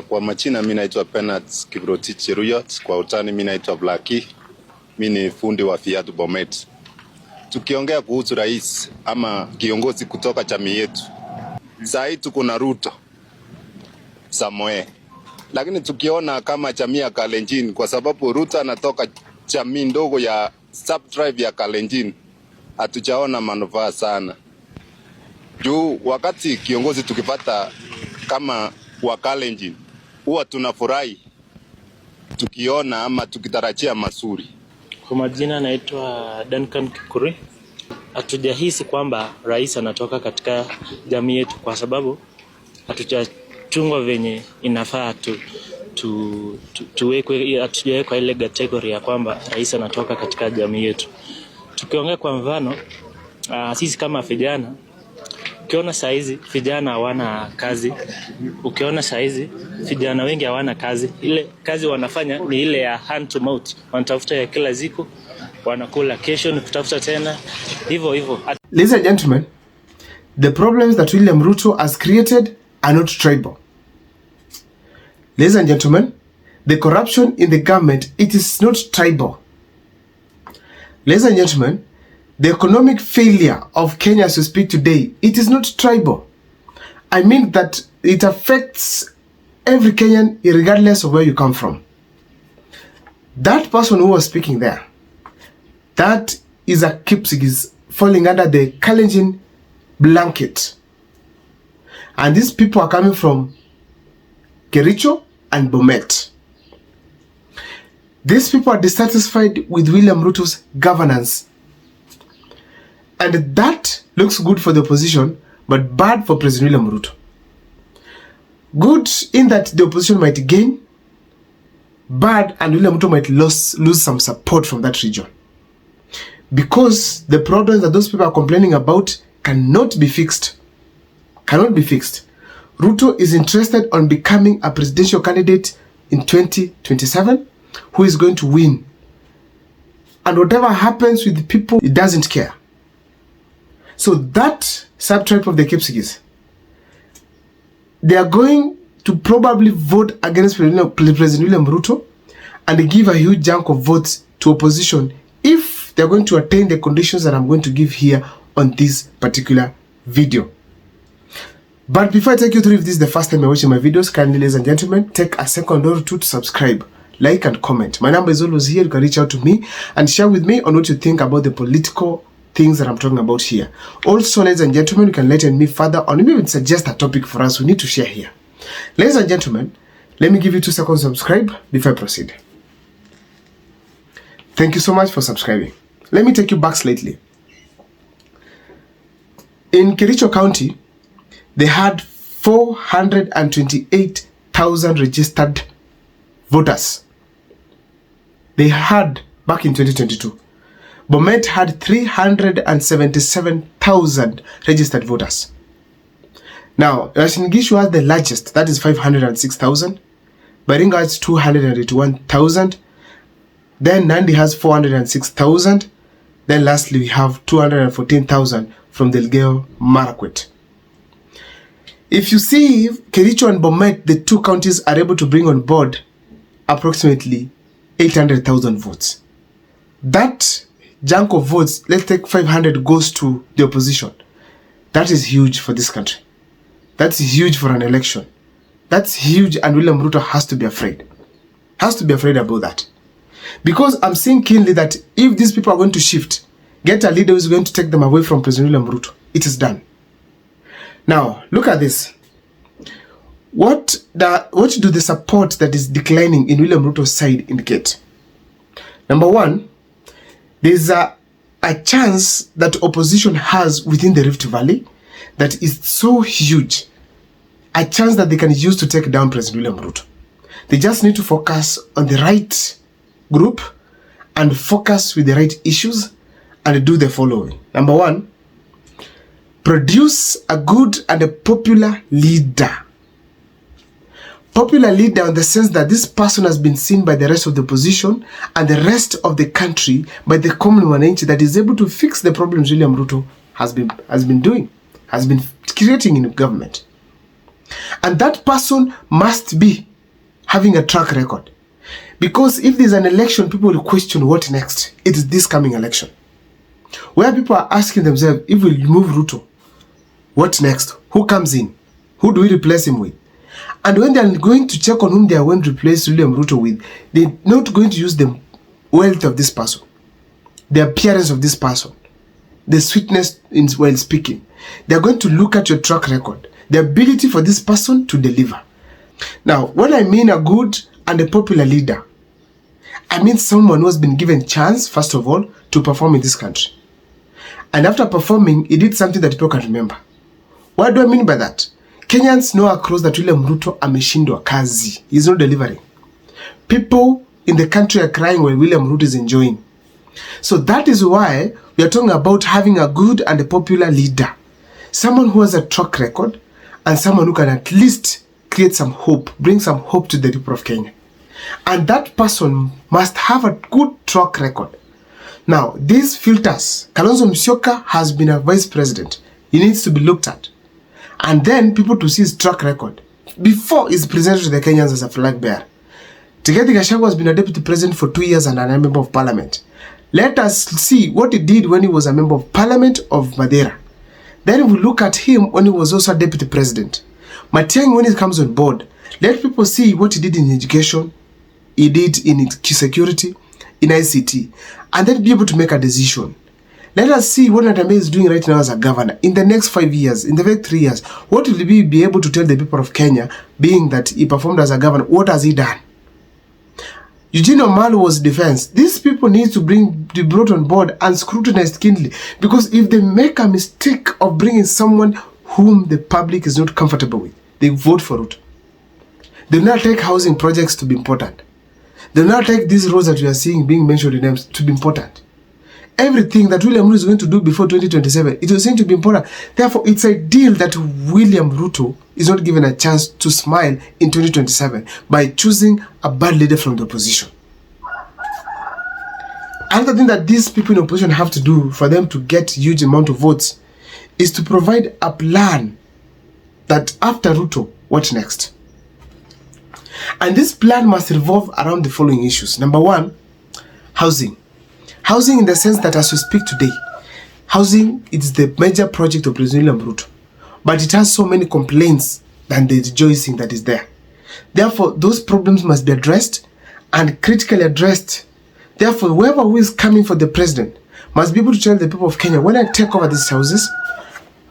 Kwa majina mimi naitwa Penat Kiprotich Ruyot, kwa utani mimi naitwa Blackie. Mimi ni fundi wa viatu Bomet. Tukiongea kuhusu rais ama kiongozi kutoka jamii yetu, sasa hivi tuko na Ruto Samoe. Lakini tukiona kama jamii ya Kalenjin, kwa sababu Ruto anatoka jamii ndogo ya sub-tribe ya Kalenjin, hatujaona manufaa sana. Juu wakati kiongozi tukipata kama wa Kalenjin, huwa tunafurahi tukiona ama tukitarajia mazuri. Kwa majina naitwa Duncan Kikuri. Hatujahisi kwamba rais anatoka katika jamii yetu kwa sababu hatujachungwa venye inafaa hatujawekwa ile category ya kwamba rais anatoka katika jamii yetu. Tukiongea kwa mfano, sisi kama vijana, ukiona saizi vijana hawana kazi, ukiona saizi vijana wengi hawana kazi, ile kazi wanafanya ni ile ya hand to mouth, wanatafuta ya kila siku, wanakula, kesho ni kutafuta tena, hivyo. Ladies and gentlemen, the problems that William Ruto has created are not tribal. Ladies and gentlemen, the corruption in the government, it is not tribal. Ladies and gentlemen, the economic failure of Kenya as we speak today, it is not tribal. I mean that it affects every Kenyan regardless of where you come from. That person who was speaking there, that is a kipsigis falling under the Kalenjin blanket. And these people are coming from Kericho and Bomet. These people are dissatisfied with William Ruto's governance. And that looks good for the opposition, but bad for President William Ruto. Good in that the opposition might gain, bad and William Ruto might lose some support from that region. Because the problems that those people are complaining about cannot be fixed. Cannot be fixed. Ruto is interested on becoming a presidential candidate in 2027 who is going to win. And whatever happens with the people, he doesn't care. So that sub-tribe of the Kipsigis, they are going to probably vote against President William Ruto and give a huge chunk of votes to opposition if they are going to attain the conditions that I'm going to give here on this particular video. But before I take you through, if this is the first time you're watching my videos, kindly, ladies and gentlemen, take a second or two to subscribe, like and comment. My number is always here. You can reach out to me and share with me on what you think about the political things that I'm talking about here. Also, ladies and gentlemen, you can enlighten me further on, maybe suggest a topic for us we need to share here. Ladies and gentlemen, let me give you 2 seconds to subscribe before I proceed. Thank you so much for subscribing. Let me take you back slightly. In Kericho County, they had 428,000 registered voters. They had back in 2022. Bomet had 377,000 registered voters. Now, Rashingishu has the largest, that is 506,000. Baringa has 281,000. Then Nandi has 406,000. Then lastly, we have 214,000 from Delgado Marakwet. If you see Kericho and Bomet, the two counties are able to bring on board approximately 800,000 votes. That chunk of votes, let's take 500 goes to the opposition. That is huge for this country. That's huge for an election. That's huge, and William Ruto has to be afraid. Has to be afraid about that. Because I'm seeing keenly that if these people are going to shift, get a leader who is going to take them away from President William Ruto, it is done. Now, look at this. What do the support that is declining in William Ruto's side indicate? Number one, there's a chance that opposition has within the Rift Valley that is so huge, a chance that they can use to take down President William Ruto. They just need to focus on the right group and focus with the right issues and do the following. Number one, produce a good and a popular leader. Popular leader in the sense that this person has been seen by the rest of the opposition and the rest of the country, by the common wananchi, that is able to fix the problems William Ruto has been creating in government. And that person must be having a track record. Because if there's an election, people will question what next. It is this coming election. Where people are asking themselves, if we remove Ruto, what next? Who comes in? Who do we replace him with? And when they are going to check on whom they are going to replace William Ruto with, they're not going to use the wealth of this person, the appearance of this person, the sweetness in while speaking. They're going to look at your track record, the ability for this person to deliver. Now, when I mean a good and a popular leader, I mean someone who has been given chance, first of all, to perform in this country. And after performing, he did something that people can remember. What do I mean by that? Kenyans know across that William Ruto ameshindwa kazi. He's not delivering. People in the country are crying while William Ruto is enjoying. So that is why we are talking about having a good and a popular leader. Someone who has a track record and someone who can at least create some hope, bring some hope to the people of Kenya. And that person must have a good track record. Now, these filters, Kalonzo Musyoka has been a vice president. He needs to be looked at. And then people to see his track record before he's presented to the Kenyans as a flag bearer. Rigathi Gachagua has been a deputy president for 2 years and a member of parliament. Let us see what he did when he was a member of parliament of Madeira. Then we look at him when he was also a deputy president. Matiang'i, when he comes on board, let people see what he did in education, he did in security, in ICT, and then be able to make a decision. Let us see what Natame is doing right now as a governor. In the next 5 years, in the next 3 years, what will he be able to tell the people of Kenya, being that he performed as a governor? What has he done? Eugene Omalu was defense. These people need to be brought on board and scrutinized keenly. Because if they make a mistake of bringing someone whom the public is not comfortable with, they vote for it. They will not take housing projects to be important. They will not take these roads that we are seeing being mentioned in them to be important. Everything that William Ruto is going to do before 2027, it was going to be important. Therefore, it's ideal that William Ruto is not given a chance to smile in 2027 by choosing a bad leader from the opposition. Another thing that these people in opposition have to do for them to get huge amount of votes is to provide a plan that after Ruto, what next? And this plan must revolve around the following issues. Number one, housing. Housing in the sense that as we speak today, housing is the major project of President William Ruto. But it has so many complaints than the rejoicing that is there. Therefore, those problems must be addressed and critically addressed. Therefore, whoever who is coming for the president must be able to tell the people of Kenya, when I take over these houses,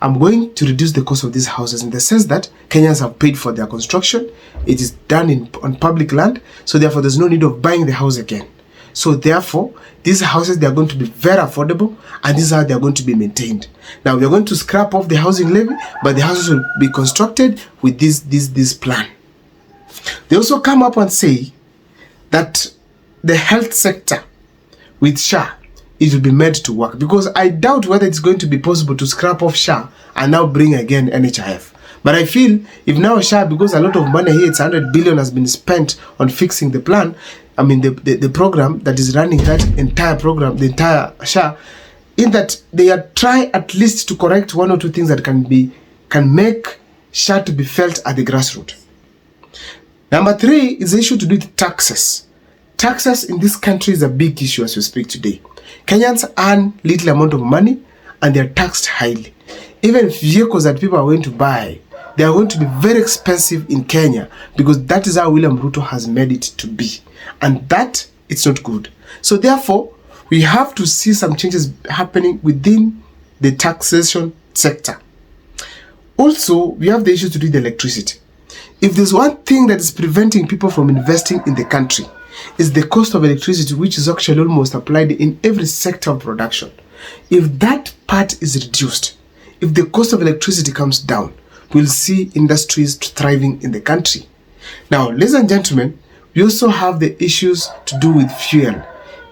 I'm going to reduce the cost of these houses in the sense that Kenyans have paid for their construction. It is done on public land. So therefore, there's no need of buying the house again. So therefore, these houses, they are going to be very affordable, and this is how they are going to be maintained. Now, we are going to scrap off the housing levy, but the houses will be constructed with this plan. They also come up and say that the health sector with SHA, it will be made to work, because I doubt whether it's going to be possible to scrap off SHA and now bring again NHIF. But I feel if now SHA, because a lot of money here, it's 100 billion has been spent on fixing the plan, I mean the program that is running that entire program, the entire SHA, in that they are trying at least to correct one or two things that can make SHA to be felt at the grassroots. Number three is the issue to do with taxes. Taxes in this country is a big issue as we speak today. Kenyans earn little amount of money and they are taxed highly. Even vehicles that people are going to buy, they are going to be very expensive in Kenya, because that is how William Ruto has made it to be. And that, it's not good. So therefore, we have to see some changes happening within the taxation sector. Also, we have the issue to do with electricity. If there's one thing that is preventing people from investing in the country, is the cost of electricity, which is actually almost applied in every sector of production. If that part is reduced, if the cost of electricity comes down, we'll see industries thriving in the country. Now, ladies and gentlemen, we also have the issues to do with fuel.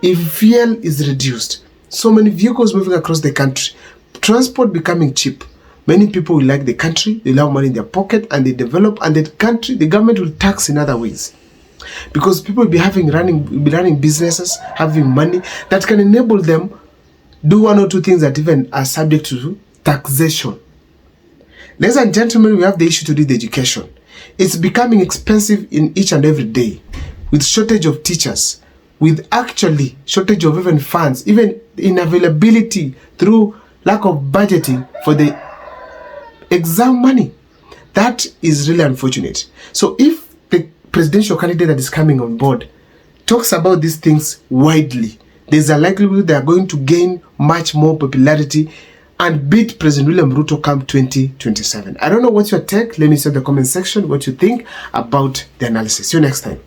If fuel is reduced, so many vehicles moving across the country, transport becoming cheap, many people will like the country, they'll have money in their pocket, and they develop, and the government will tax in other ways. Because people will be running businesses, having money that can enable them do one or two things that even are subject to taxation. Ladies and gentlemen, we have the issue to do with education. It's becoming expensive in each and every day, with shortage of teachers, with actually shortage of even funds, even inavailability through lack of budgeting for the exam money. That is really unfortunate. So if the presidential candidate that is coming on board talks about these things widely, there's a likelihood they are going to gain much more popularity and beat President William Ruto come 2027. I don't know what's your take. Let me see in the comment section what you think about the analysis. See you next time.